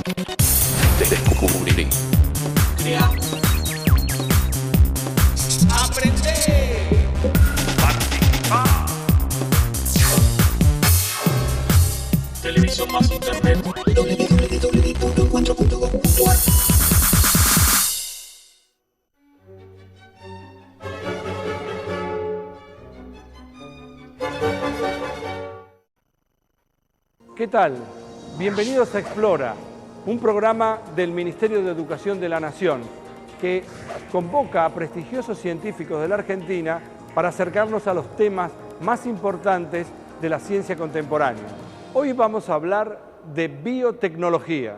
Descubrir. Crear. Aprender. Participar. Televisión más internet. www.encuentro.gov.ar. ¿Qué tal? Bienvenidos a Explora, un programa del Ministerio de Educación de la Nación que convoca a prestigiosos científicos de la Argentina para acercarnos a los temas más importantes de la ciencia contemporánea. Hoy vamos a hablar de biotecnología.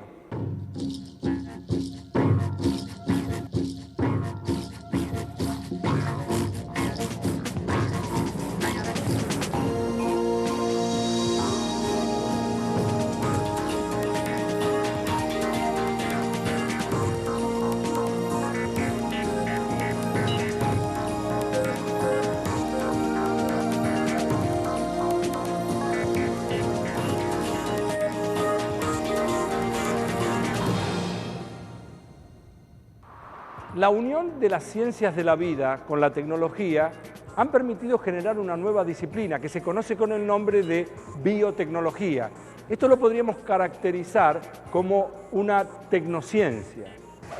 La unión de las ciencias de la vida con la tecnología han permitido generar una nueva disciplina que se conoce con el nombre de biotecnología. Esto lo podríamos caracterizar como una tecnociencia.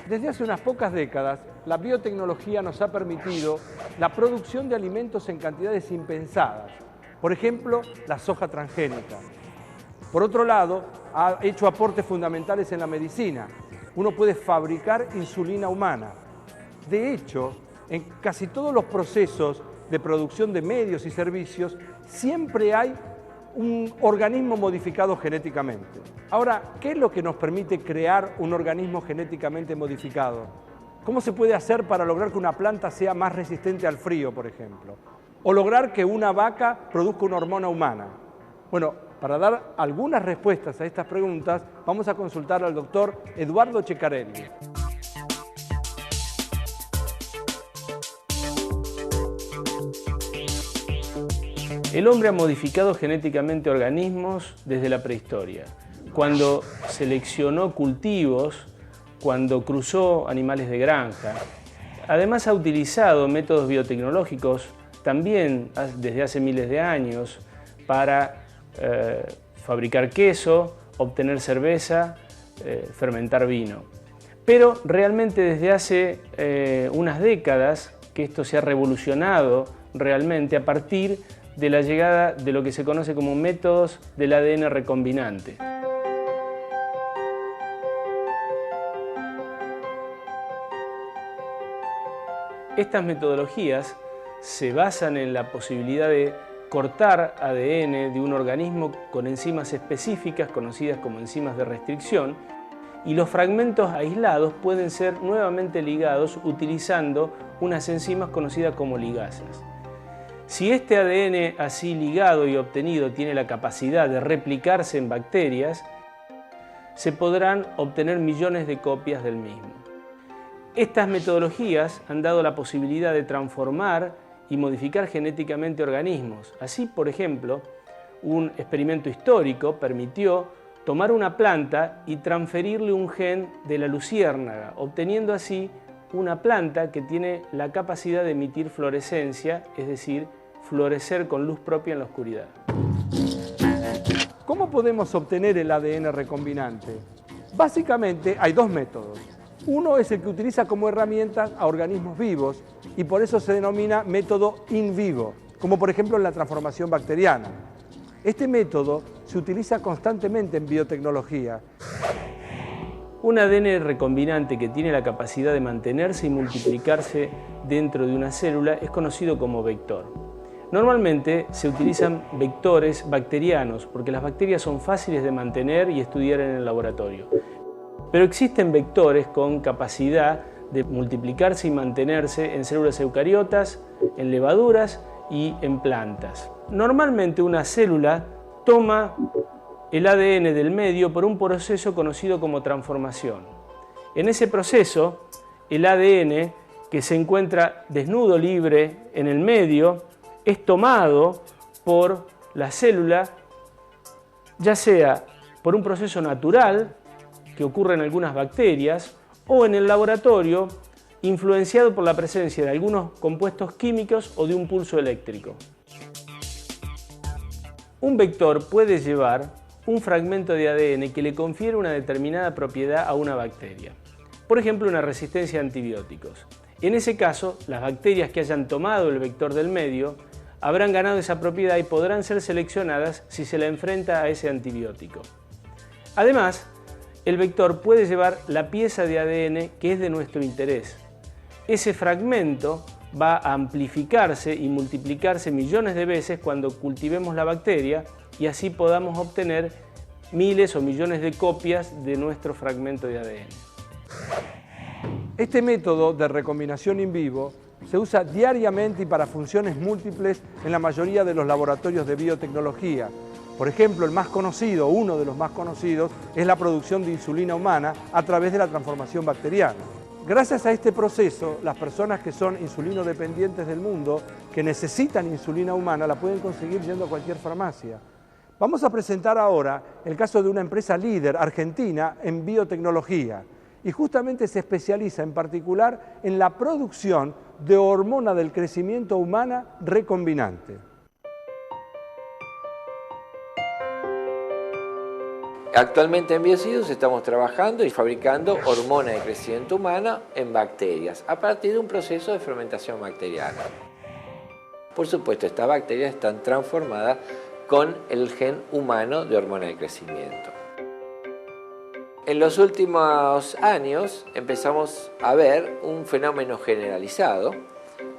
Desde hace unas pocas décadas, la biotecnología nos ha permitido la producción de alimentos en cantidades impensadas. Por ejemplo, la soja transgénica. Por otro lado, ha hecho aportes fundamentales en la medicina. Uno puede fabricar insulina humana. De hecho, en casi todos los procesos de producción de medios y servicios, siempre hay un organismo modificado genéticamente. Ahora, ¿qué es lo que nos permite crear un organismo genéticamente modificado? ¿Cómo se puede hacer para lograr que una planta sea más resistente al frío, por ejemplo? O lograr que una vaca produzca una hormona humana. Bueno, para dar algunas respuestas a estas preguntas, vamos a consultar al doctor Eduardo Ceccarelli. El hombre ha modificado genéticamente organismos desde la prehistoria, cuando seleccionó cultivos, cuando cruzó animales de granja. Además ha utilizado métodos biotecnológicos también desde hace miles de años para fabricar queso, obtener cerveza, fermentar vino. Pero realmente desde hace unas décadas que esto se ha revolucionado realmente a partir de la llegada de lo que se conoce como métodos del ADN recombinante. Estas metodologías se basan en la posibilidad de cortar ADN de un organismo con enzimas específicas conocidas como enzimas de restricción, y los fragmentos aislados pueden ser nuevamente ligados utilizando unas enzimas conocidas como ligasas. Si este ADN así ligado y obtenido tiene la capacidad de replicarse en bacterias, se podrán obtener millones de copias del mismo. Estas metodologías han dado la posibilidad de transformar y modificar genéticamente organismos. Así, por ejemplo, un experimento histórico permitió tomar una planta y transferirle un gen de la luciérnaga, obteniendo así una planta que tiene la capacidad de emitir fluorescencia, es decir, florecer con luz propia en la oscuridad. ¿Cómo podemos obtener el ADN recombinante? Básicamente hay dos métodos. Uno es el que utiliza como herramientas a organismos vivos y por eso se denomina método in vivo, como por ejemplo en la transformación bacteriana. Este método se utiliza constantemente en biotecnología. Un ADN recombinante que tiene la capacidad de mantenerse y multiplicarse dentro de una célula es conocido como vector. Normalmente se utilizan vectores bacterianos porque las bacterias son fáciles de mantener y estudiar en el laboratorio. Pero existen vectores con capacidad de multiplicarse y mantenerse en células eucariotas, en levaduras y en plantas. Normalmente una célula toma el ADN del medio por un proceso conocido como transformación. En ese proceso, el ADN que se encuentra desnudo, libre en el medio, es tomado por la célula, ya sea por un proceso natural, que ocurre en algunas bacterias, o en el laboratorio, influenciado por la presencia de algunos compuestos químicos o de un pulso eléctrico. Un vector puede llevar un fragmento de ADN que le confiere una determinada propiedad a una bacteria. Por ejemplo, una resistencia a antibióticos. En ese caso, las bacterias que hayan tomado el vector del medio habrán ganado esa propiedad y podrán ser seleccionadas si se la enfrenta a ese antibiótico. Además, el vector puede llevar la pieza de ADN que es de nuestro interés. Ese fragmento va a amplificarse y multiplicarse millones de veces cuando cultivemos la bacteria y así podamos obtener miles o millones de copias de nuestro fragmento de ADN. Este método de recombinación in vivo se usa diariamente y para funciones múltiples en la mayoría de los laboratorios de biotecnología. Por ejemplo, el más conocido, uno de los más conocidos, es la producción de insulina humana a través de la transformación bacteriana. Gracias a este proceso, las personas que son insulinodependientes del mundo, que necesitan insulina humana, la pueden conseguir yendo a cualquier farmacia. Vamos a presentar ahora el caso de una empresa líder argentina en biotecnología y justamente se especializa en particular en la producción de hormona del crecimiento humana recombinante. Actualmente en Biocidus estamos trabajando y fabricando hormona de crecimiento humana en bacterias a partir de un proceso de fermentación bacteriana. Por supuesto, estas bacterias están transformadas con el gen humano de hormona de crecimiento. En los últimos años empezamos a ver un fenómeno generalizado,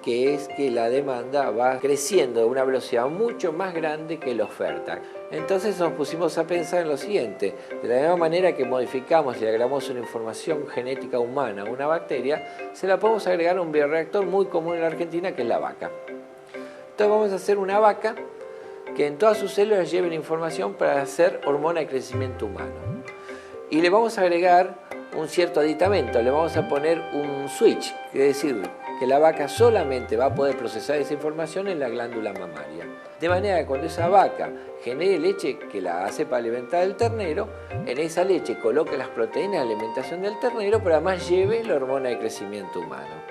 que es que la demanda va creciendo a una velocidad mucho más grande que la oferta. Entonces nos pusimos a pensar en lo siguiente: de la misma manera que modificamos y agregamos una información genética humana a una bacteria, se la podemos agregar a un bioreactor muy común en la Argentina, que es la vaca. Entonces vamos a hacer una vaca que en todas sus células lleven información para hacer hormona de crecimiento humano. Y le vamos a agregar un cierto aditamento, le vamos a poner un switch, que es decir, que la vaca solamente va a poder procesar esa información en la glándula mamaria. De manera que cuando esa vaca genere leche que la hace para alimentar al ternero, en esa leche coloque las proteínas de alimentación del ternero, pero además lleve la hormona de crecimiento humano.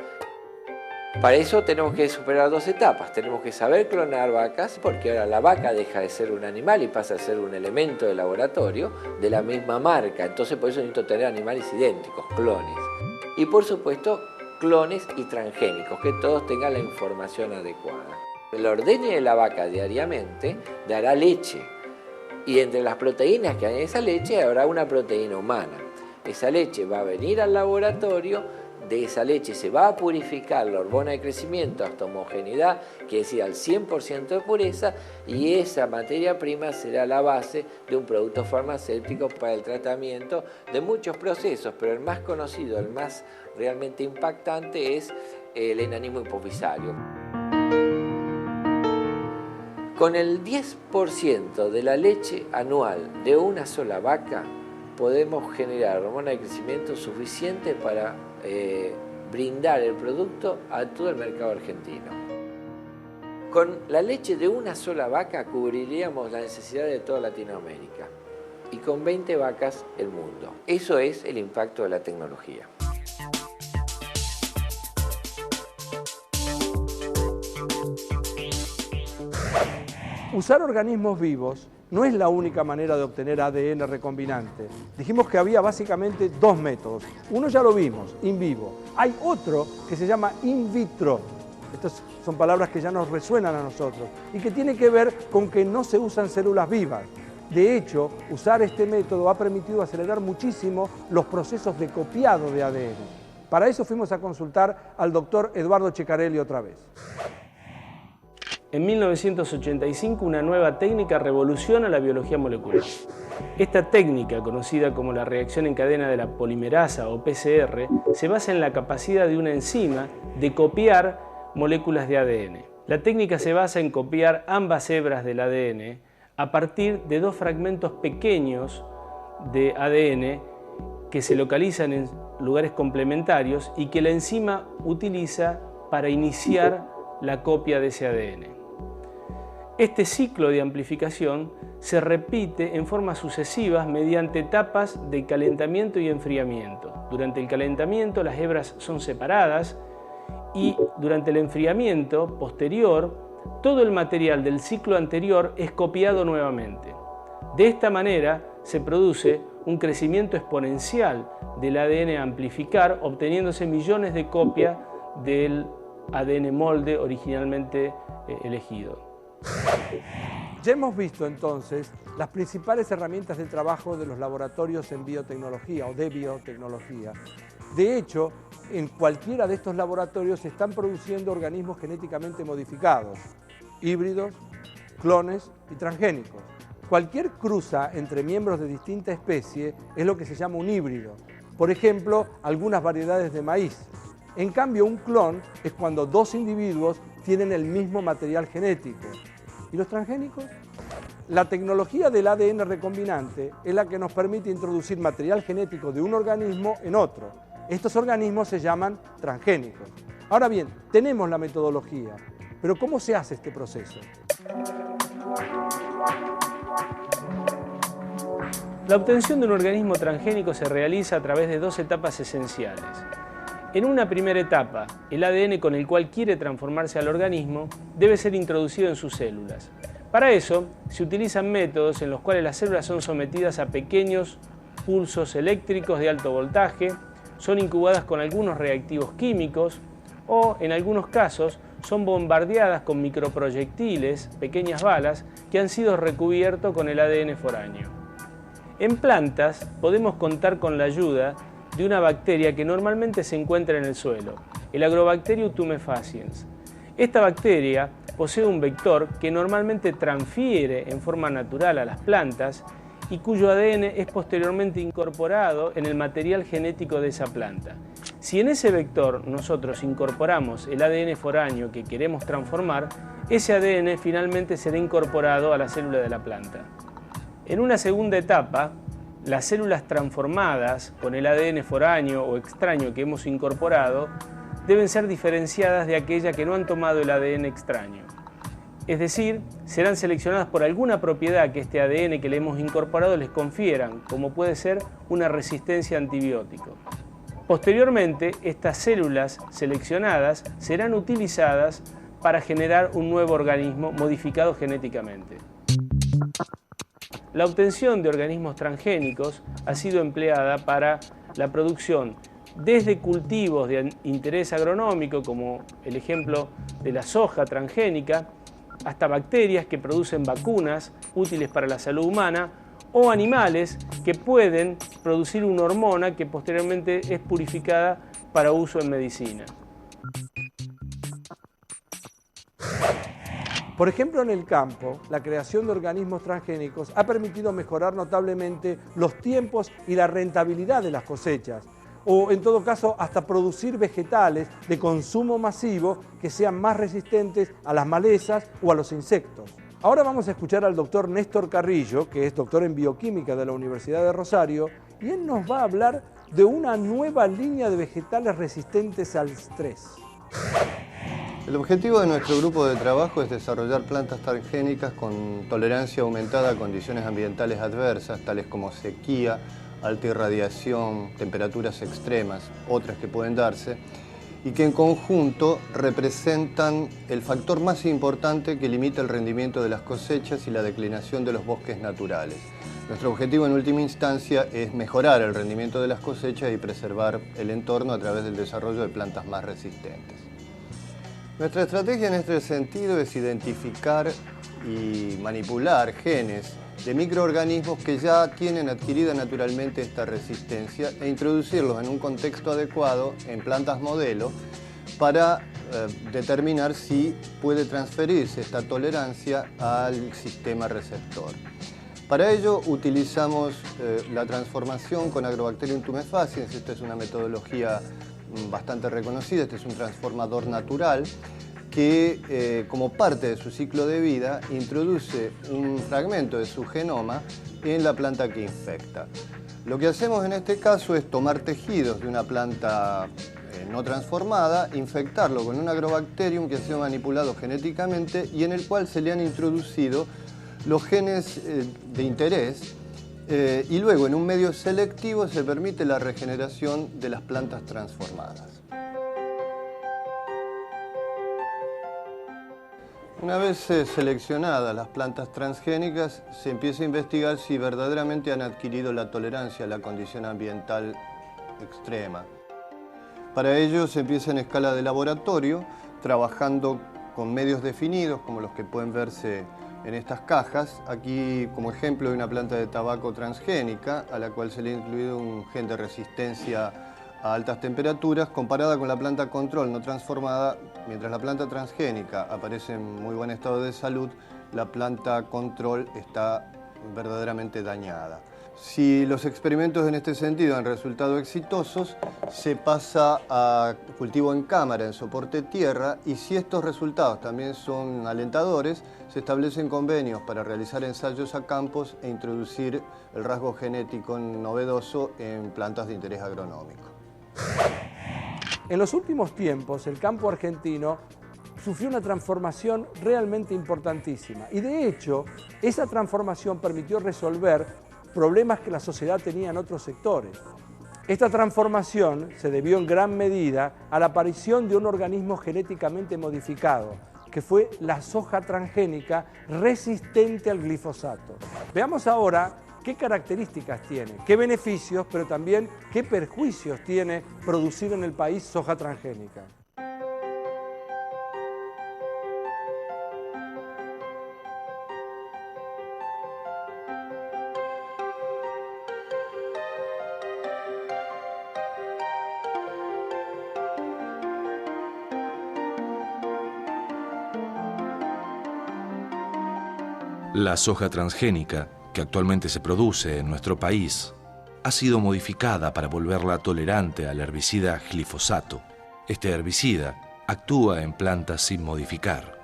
Para eso tenemos que superar dos etapas. Tenemos que saber clonar vacas, porque ahora la vaca deja de ser un animal y pasa a ser un elemento de laboratorio de la misma marca. Entonces por eso necesito tener animales idénticos, clones. Y por supuesto, clones y transgénicos, que todos tengan la información adecuada. El ordeñe de la vaca diariamente dará leche, y entre las proteínas que hay en esa leche habrá una proteína humana. Esa leche va a venir al laboratorio, de esa leche se va a purificar la hormona de crecimiento hasta homogeneidad, quiere decir al 100% de pureza, y esa materia prima será la base de un producto farmacéutico para el tratamiento de muchos procesos, pero el más conocido, el más realmente impactante es el enanismo hipofisario. Con el 10% de la leche anual de una sola vaca podemos generar hormona de crecimiento suficiente para brindar el producto a todo el mercado argentino. Con la leche de una sola vaca cubriríamos la necesidad de toda Latinoamérica y con 20 vacas el mundo. Eso es el impacto de la tecnología. Usar organismos vivos no es la única manera de obtener ADN recombinante. Dijimos que había básicamente dos métodos. Uno ya lo vimos, in vivo. Hay otro que se llama in vitro. Estas son palabras que ya nos resuenan a nosotros y que tiene que ver con que no se usan células vivas. De hecho, usar este método ha permitido acelerar muchísimo los procesos de copiado de ADN. Para eso fuimos a consultar al doctor Eduardo Ceccarelli otra vez. En 1985, una nueva técnica revoluciona la biología molecular. Esta técnica, conocida como la reacción en cadena de la polimerasa o PCR, se basa en la capacidad de una enzima de copiar moléculas de ADN. La técnica se basa en copiar ambas hebras del ADN a partir de dos fragmentos pequeños de ADN que se localizan en lugares complementarios y que la enzima utiliza para iniciar la copia de ese ADN. Este ciclo de amplificación se repite en formas sucesivas mediante etapas de calentamiento y enfriamiento. Durante el calentamiento las hebras son separadas y durante el enfriamiento posterior todo el material del ciclo anterior es copiado nuevamente. De esta manera se produce un crecimiento exponencial del ADN a amplificar, obteniéndose millones de copias del ADN molde originalmente elegido. Ya hemos visto entonces las principales herramientas de trabajo de los laboratorios en biotecnología o de biotecnología. De hecho, en cualquiera de estos laboratorios se están produciendo organismos genéticamente modificados, híbridos, clones y transgénicos. Cualquier cruza entre miembros de distinta especie es lo que se llama un híbrido. Por ejemplo, algunas variedades de maíz. En cambio, un clon es cuando dos individuos tienen el mismo material genético. ¿Y los transgénicos? La tecnología del ADN recombinante es la que nos permite introducir material genético de un organismo en otro. Estos organismos se llaman transgénicos. Ahora bien, tenemos la metodología, pero ¿cómo se hace este proceso? La obtención de un organismo transgénico se realiza a través de dos etapas esenciales. En una primera etapa, el ADN con el cual quiere transformarse al organismo debe ser introducido en sus células. Para eso, se utilizan métodos en los cuales las células son sometidas a pequeños pulsos eléctricos de alto voltaje, son incubadas con algunos reactivos químicos o, en algunos casos, son bombardeadas con microproyectiles, pequeñas balas, que han sido recubiertos con el ADN foráneo. En plantas podemos contar con la ayuda de una bacteria que normalmente se encuentra en el suelo, el Agrobacterium tumefaciens. Esta bacteria posee un vector que normalmente transfiere en forma natural a las plantas y cuyo ADN es posteriormente incorporado en el material genético de esa planta. Si en ese vector nosotros incorporamos el ADN foráneo que queremos transformar, ese ADN finalmente será incorporado a la célula de la planta. En una segunda etapa, las células transformadas con el ADN foráneo o extraño que hemos incorporado deben ser diferenciadas de aquellas que no han tomado el ADN extraño. Es decir, serán seleccionadas por alguna propiedad que este ADN que le hemos incorporado les confieran, como puede ser una resistencia a antibiótico. Posteriormente, estas células seleccionadas serán utilizadas para generar un nuevo organismo modificado genéticamente. La obtención de organismos transgénicos ha sido empleada para la producción desde cultivos de interés agronómico, como el ejemplo de la soja transgénica, hasta bacterias que producen vacunas útiles para la salud humana, o animales que pueden producir una hormona que posteriormente es purificada para uso en medicina. Por ejemplo, en el campo, la creación de organismos transgénicos ha permitido mejorar notablemente los tiempos y la rentabilidad de las cosechas, o en todo caso hasta producir vegetales de consumo masivo que sean más resistentes a las malezas o a los insectos. Ahora vamos a escuchar al doctor Néstor Carrillo, que es doctor en bioquímica de la Universidad de Rosario, y él nos va a hablar de una nueva línea de vegetales resistentes al estrés. El objetivo de nuestro grupo de trabajo es desarrollar plantas transgénicas con tolerancia aumentada a condiciones ambientales adversas, tales como sequía, alta irradiación, temperaturas extremas, otras que pueden darse, y que en conjunto representan el factor más importante que limita el rendimiento de las cosechas y la declinación de los bosques naturales. Nuestro objetivo en última instancia es mejorar el rendimiento de las cosechas y preservar el entorno a través del desarrollo de plantas más resistentes. Nuestra estrategia en este sentido es identificar y manipular genes de microorganismos que ya tienen adquirida naturalmente esta resistencia e introducirlos en un contexto adecuado en plantas modelo para determinar si puede transferirse esta tolerancia al sistema receptor. Para ello utilizamos la transformación con Agrobacterium tumefaciens. Esta es una metodología bastante reconocida, este es un transformador natural que como parte de su ciclo de vida introduce un fragmento de su genoma en la planta que infecta. Lo que hacemos en este caso es tomar tejidos de una planta no transformada, infectarlo con un agrobacterium que ha sido manipulado genéticamente y en el cual se le han introducido los genes de interés y luego en un medio selectivo se permite la regeneración de las plantas transformadas. Una vez seleccionadas las plantas transgénicas, se empieza a investigar si verdaderamente han adquirido la tolerancia a la condición ambiental extrema. Para ello se empieza en escala de laboratorio, trabajando con medios definidos, como los que pueden verse en estas cajas. Aquí, como ejemplo, hay una planta de tabaco transgénica, a la cual se le ha incluido un gen de resistencia a altas temperaturas, comparada con la planta control no transformada. Mientras la planta transgénica aparece en muy buen estado de salud, la planta control está verdaderamente dañada. Si los experimentos en este sentido han resultado exitosos, se pasa a cultivo en cámara, en soporte tierra, y si estos resultados también son alentadores, se establecen convenios para realizar ensayos a campos e introducir el rasgo genético novedoso en plantas de interés agronómico. En los últimos tiempos, el campo argentino sufrió una transformación realmente importantísima y de hecho, esa transformación permitió resolver problemas que la sociedad tenía en otros sectores. Esta transformación se debió en gran medida a la aparición de un organismo genéticamente modificado, que fue la soja transgénica resistente al glifosato. Veamos ahora qué características tiene, qué beneficios, pero también qué perjuicios tiene producir en el país soja transgénica. La soja transgénica, que actualmente se produce en nuestro país, ha sido modificada para volverla tolerante al herbicida glifosato. Este herbicida actúa en plantas sin modificar.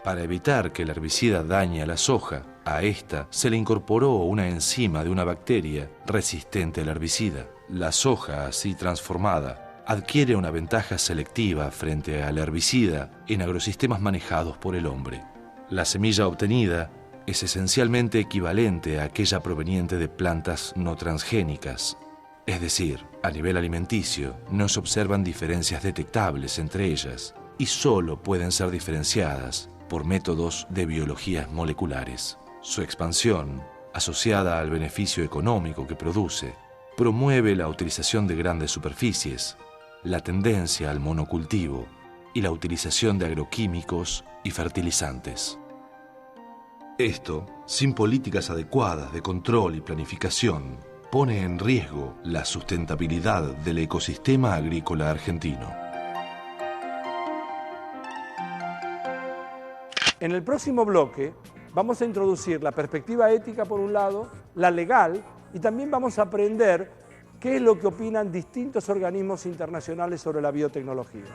Para evitar que el herbicida dañe a la soja, a esta se le incorporó una enzima de una bacteria resistente al herbicida. La soja, así transformada, adquiere una ventaja selectiva frente al herbicida en agrosistemas manejados por el hombre. La semilla obtenida es esencialmente equivalente a aquella proveniente de plantas no transgénicas. Es decir, a nivel alimenticio no se observan diferencias detectables entre ellas y solo pueden ser diferenciadas por métodos de biologías moleculares. Su expansión, asociada al beneficio económico que produce, promueve la utilización de grandes superficies, la tendencia al monocultivo y la utilización de agroquímicos y fertilizantes. Esto, sin políticas adecuadas de control y planificación, pone en riesgo la sustentabilidad del ecosistema agrícola argentino. En el próximo bloque vamos a introducir la perspectiva ética por un lado, la legal, y también vamos a aprender qué es lo que opinan distintos organismos internacionales sobre la biotecnología.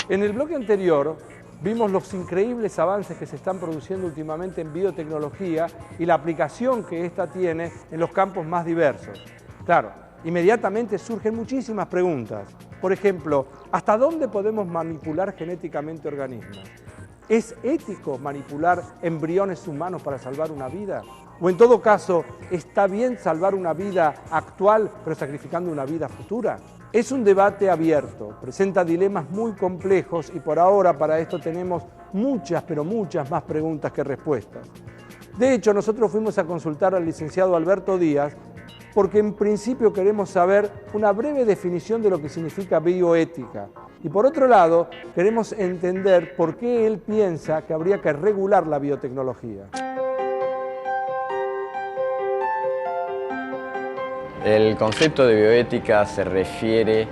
En el bloque anterior vimos los increíbles avances que se están produciendo últimamente en biotecnología y la aplicación que ésta tiene en los campos más diversos. Claro, inmediatamente surgen muchísimas preguntas. Por ejemplo, ¿hasta dónde podemos manipular genéticamente organismos? ¿Es ético manipular embriones humanos para salvar una vida? ¿O en todo caso, está bien salvar una vida actual pero sacrificando una vida futura? Es un debate abierto, presenta dilemas muy complejos y por ahora para esto tenemos muchas, pero muchas más preguntas que respuestas. De hecho, nosotros fuimos a consultar al licenciado Alberto Díaz porque en principio queremos saber una breve definición de lo que significa bioética. Y por otro lado, queremos entender por qué él piensa que habría que regular la biotecnología. El concepto de bioética se refiere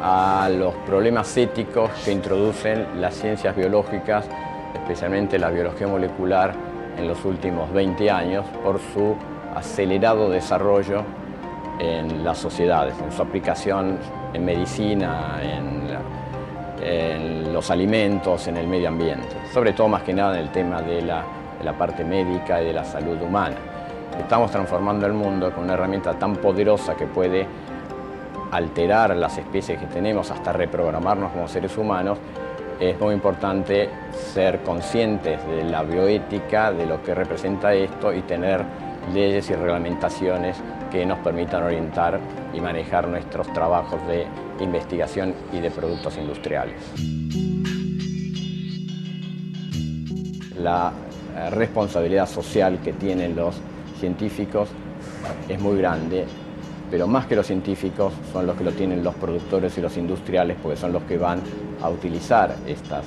a los problemas éticos que introducen las ciencias biológicas, especialmente la biología molecular, en los últimos 20 años por su acelerado desarrollo en las sociedades, en su aplicación en medicina, en los alimentos, en el medio ambiente, sobre todo más que nada en el tema de la parte médica y de la salud humana. Estamos transformando el mundo con una herramienta tan poderosa que puede alterar las especies que tenemos hasta reprogramarnos como seres humanos. Es muy importante ser conscientes de la bioética, de lo que representa esto y tener leyes y reglamentaciones que nos permitan orientar y manejar nuestros trabajos de investigación y de productos industriales. La responsabilidad social que tienen los científicos es muy grande, pero más que los científicos son los que lo tienen los productores y los industriales, porque son los que van a utilizar estas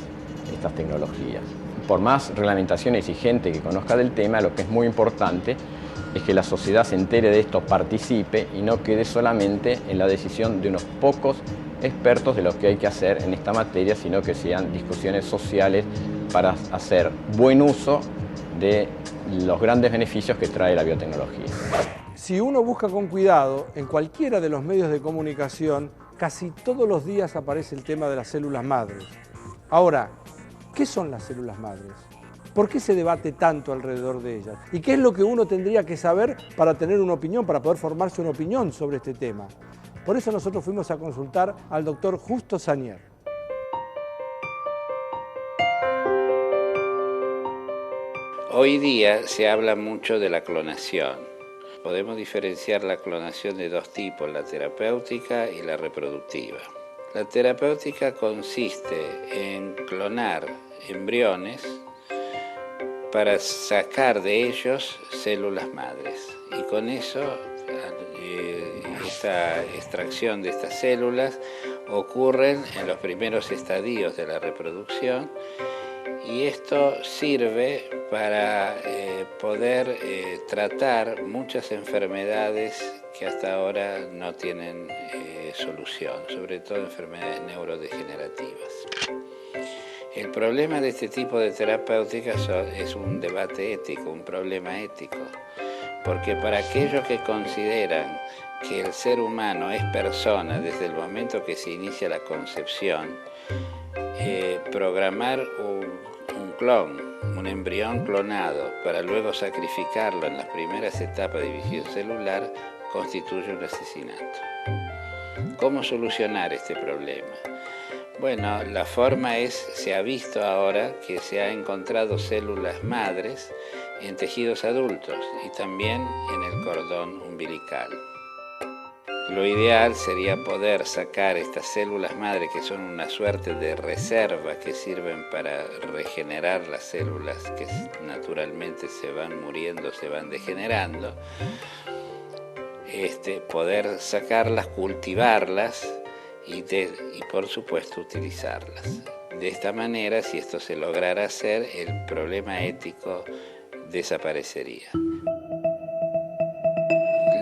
tecnologías. Por más reglamentación exigente que conozca del tema, lo que es muy importante es que la sociedad se entere de esto, participe y no quede solamente en la decisión de unos pocos expertos de lo que hay que hacer en esta materia, sino que sean discusiones sociales para hacer buen uso de los grandes beneficios que trae la biotecnología. Si uno busca con cuidado, en cualquiera de los medios de comunicación, casi todos los días aparece el tema de las células madres. Ahora, ¿qué son las células madres? ¿Por qué se debate tanto alrededor de ellas? ¿Y qué es lo que uno tendría que saber para tener una opinión, para poder formarse una opinión sobre este tema? Por eso nosotros fuimos a consultar al doctor Justo Sanier. Hoy día se habla mucho de la clonación. Podemos diferenciar la clonación de dos tipos, la terapéutica y la reproductiva. La terapéutica consiste en clonar embriones para sacar de ellos células madres. Y con eso, esta extracción de estas células ocurre en los primeros estadios de la reproducción, y esto sirve para poder tratar muchas enfermedades que hasta ahora no tienen solución, sobre todo enfermedades neurodegenerativas. El problema de este tipo de terapéuticas es un debate ético, un problema ético, porque para aquellos que consideran que el ser humano es persona desde el momento que se inicia la concepción, programar un clon, un embrión clonado, para luego sacrificarlo en las primeras etapas de división celular, constituye un asesinato. ¿Cómo solucionar este problema? Bueno, la forma se ha visto ahora que se ha encontrado células madres en tejidos adultos y también en el cordón umbilical. Lo ideal sería poder sacar estas células madre, que son una suerte de reserva que sirven para regenerar las células que naturalmente se van muriendo, se van degenerando, poder sacarlas, cultivarlas y por supuesto utilizarlas. De esta manera, si esto se lograra hacer, el problema ético desaparecería.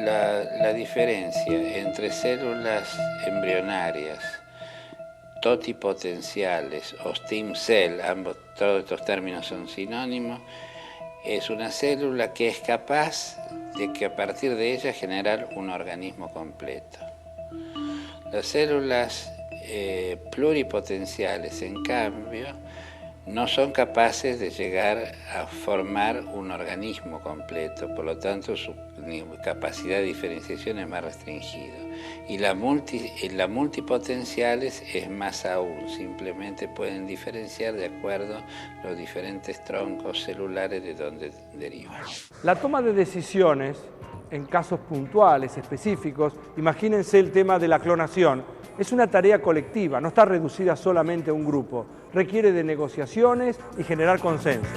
La diferencia entre células embrionarias, totipotenciales o stem cell, todos estos términos son sinónimos, es una célula que es capaz de que a partir de ella generar un organismo completo. Las células pluripotenciales, en cambio, no son capaces de llegar a formar un organismo completo, por lo tanto su capacidad de diferenciación es más restringida. Y las multipotenciales es más aún, simplemente pueden diferenciar de acuerdo a los diferentes troncos celulares de donde derivan. La toma de decisiones en casos puntuales, específicos, imagínense el tema de la clonación, es una tarea colectiva, no está reducida solamente a un grupo, requiere de negociaciones y generar consenso.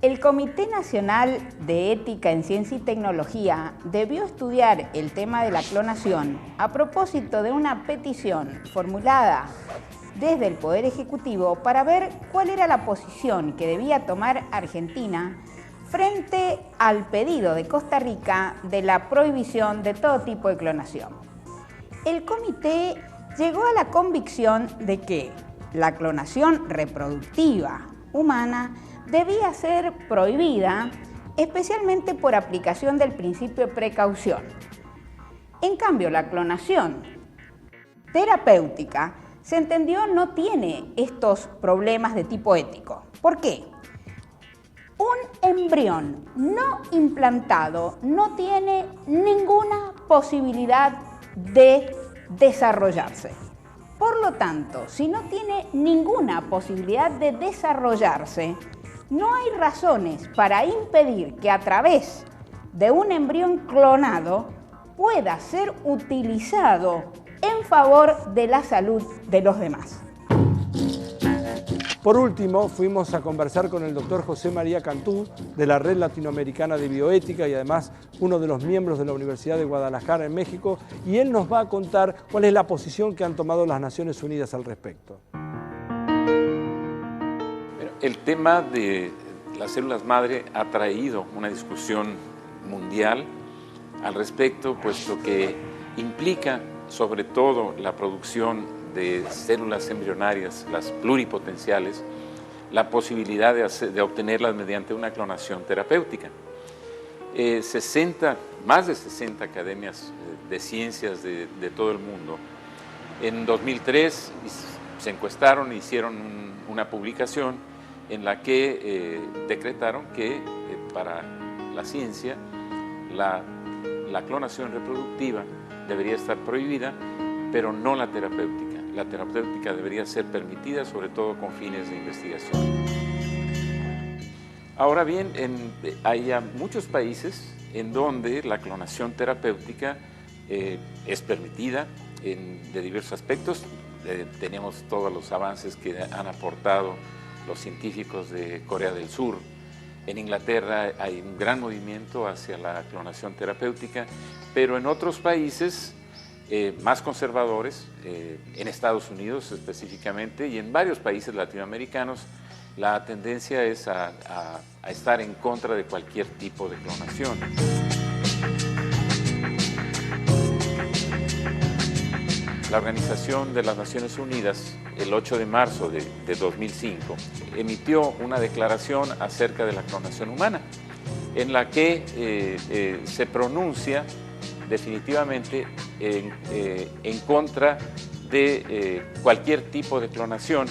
El Comité Nacional de Ética en Ciencia y Tecnología debió estudiar el tema de la clonación a propósito de una petición formulada desde el Poder Ejecutivo para ver cuál era la posición que debía tomar Argentina frente al pedido de Costa Rica de la prohibición de todo tipo de clonación. El comité llegó a la convicción de que la clonación reproductiva humana debía ser prohibida, especialmente por aplicación del principio de precaución. En cambio, la clonación terapéutica se entendió no tiene estos problemas de tipo ético. ¿Por qué? Un embrión no implantado no tiene ninguna posibilidad de desarrollarse. Por lo tanto, si no tiene ninguna posibilidad de desarrollarse, no hay razones para impedir que a través de un embrión clonado pueda ser utilizado en favor de la salud de los demás. Por último, fuimos a conversar con el doctor José María Cantú, de la Red Latinoamericana de Bioética y además uno de los miembros de la Universidad de Guadalajara en México, y él nos va a contar cuál es la posición que han tomado las Naciones Unidas al respecto. El tema de las células madre ha traído una discusión mundial al respecto, puesto que implica sobre todo la producción de células embrionarias, las pluripotenciales, la posibilidad de obtenerlas mediante una clonación terapéutica. Más de 60 academias de ciencias de todo el mundo, en 2003 se encuestaron e hicieron una publicación en la que decretaron que para la ciencia la clonación reproductiva debería estar prohibida, pero no la terapéutica. La terapéutica debería ser permitida, sobre todo con fines de investigación. Ahora bien, hay muchos países en donde la clonación terapéutica es permitida de diversos aspectos. Tenemos todos los avances que han aportado los científicos de Corea del Sur. En Inglaterra hay un gran movimiento hacia la clonación terapéutica, pero en otros países más conservadores, en Estados Unidos específicamente y en varios países latinoamericanos, la tendencia es a estar en contra de cualquier tipo de clonación. La Organización de las Naciones Unidas, el 8 de marzo de 2005, emitió una declaración acerca de la clonación humana, en la que se pronuncia definitivamente en contra de cualquier tipo de clonación.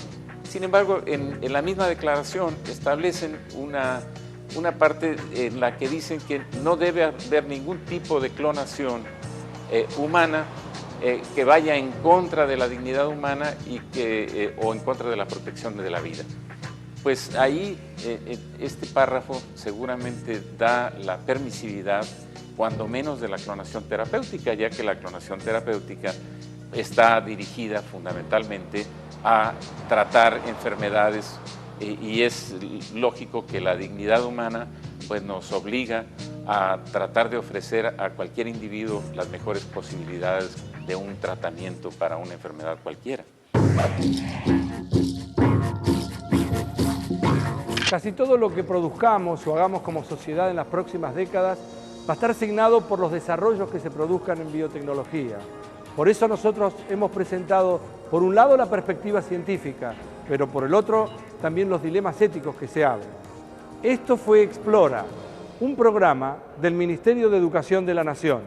Sin embargo, en la misma declaración establecen una parte en la que dicen que no debe haber ningún tipo de clonación humana que vaya en contra de la dignidad humana o en contra de la protección de la vida. Pues ahí este párrafo seguramente da la permisividad, cuando menos, de la clonación terapéutica, ya que la clonación terapéutica está dirigida fundamentalmente a tratar enfermedades y es lógico que la dignidad humana pues, nos obliga a tratar de ofrecer a cualquier individuo las mejores posibilidades de un tratamiento para una enfermedad cualquiera. Casi todo lo que produzcamos o hagamos como sociedad en las próximas décadas va a estar asignado por los desarrollos que se produzcan en biotecnología. Por eso nosotros hemos presentado, por un lado, la perspectiva científica, pero por el otro, también los dilemas éticos que se abren. Esto fue Explora, un programa del Ministerio de Educación de la Nación.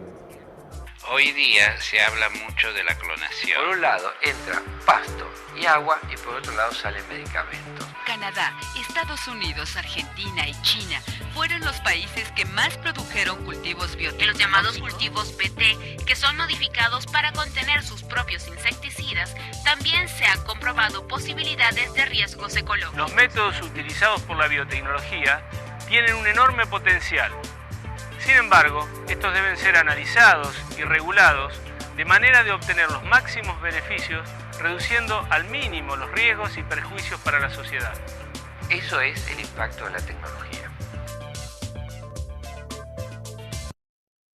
Hoy día se habla mucho de la clonación. Por un lado entra pasto y agua y por otro lado salen medicamentos. Canadá, Estados Unidos, Argentina y China fueron los países que más produjeron cultivos biotecnológicos. Los llamados cultivos BT, que son modificados para contener sus propios insecticidas, también se han comprobado posibilidades de riesgos ecológicos. Los métodos utilizados por la biotecnología tienen un enorme potencial. Sin embargo, estos deben ser analizados y regulados de manera de obtener los máximos beneficios, reduciendo al mínimo los riesgos y perjuicios para la sociedad. Eso es el impacto de la tecnología.